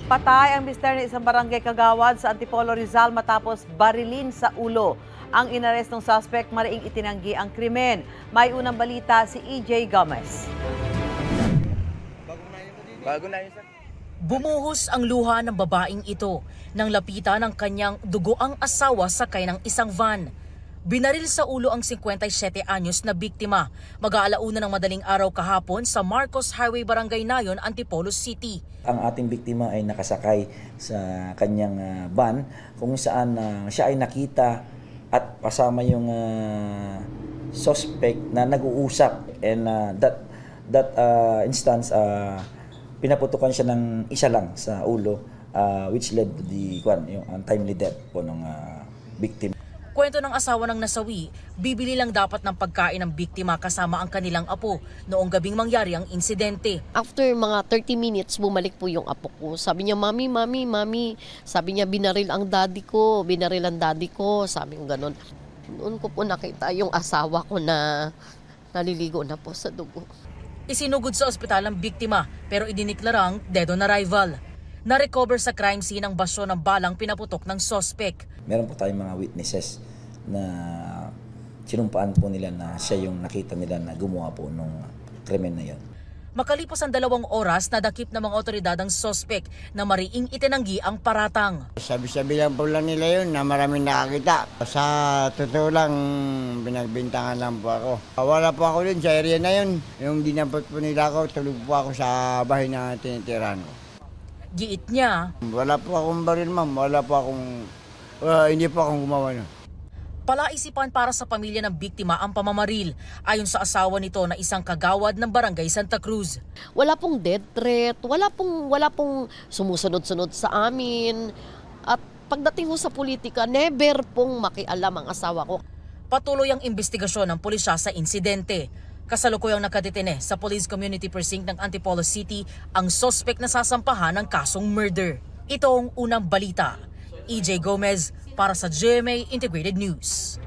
Patay ang mister ng isang barangay kagawad sa Antipolo, Rizal matapos barilin sa ulo. Ang inarestong suspect mariing itinanggi ang krimen. May unang balita si EJ Gomez. Bumuhos ang luha ng babaeng ito nang lapitan ng kanyang dugoang asawa sakay ng isang van. Binaril sa ulo ang 57 anyos na biktima mag-aalauna ng madaling araw kahapon sa Marcos Highway, Barangay Nayon, Antipolo City. Ang ating biktima ay nakasakay sa kanyang van kung saan siya ay nakita at kasama yung suspect na nag-uusap, and that instance pinaputukan siya ng isa lang sa ulo, which led to the yung untimely death po ng victim. Kwento ng asawa ng nasawi, bibili lang dapat ng pagkain ng biktima kasama ang kanilang apo noong gabing mangyari ang insidente. After mga 30 minutes, bumalik po yung apo ko. Sabi niya, Mami. Sabi niya, binaril ang daddy ko, sabi ko gano'n. Noon ko po nakita yung asawa ko na naliligo na po sa dugo. Isinugod sa ospital ang biktima pero idiniklarang dead on arrival. Na-recover sa crime scene ang basyo ng balang pinaputok ng suspect. Meron po tayong mga witnesses na sinumpaan po nila na siya yung nakita nila na gumawa po nung krimen na yun. Makalipas ang 2 oras, nadakip ng mga otoridad ang suspect na mariing itinanggi ang paratang. Sabi-sabi lang po lang nila yun na maraming nakakita. Sa totoo lang, binagbintangan lang po ako. Wala po ako dun sa area na yun. Yung dinampot po nila ako, tulog po ako sa bahay na tinitirahan ko. Giit niya, wala po akong baril, ma'am. Hindi po akong gumawa na. Palaisipan para sa pamilya ng biktima ang pamamaril ayon sa asawa nito na isang kagawad ng Barangay Santa Cruz. Wala pong death threat, wala pong sumusunod-sunod sa amin. At pagdating ko sa politika, never pong makialam ang asawa ko. Patuloy ang investigasyon ng pulisya sa insidente. Kasalukuyang nakadetene sa Police Community Precinct ng Antipolo City ang suspect na sasampahan ng kasong murder. Ito ang unang balita. EJ Gomez para sa GMA Integrated News.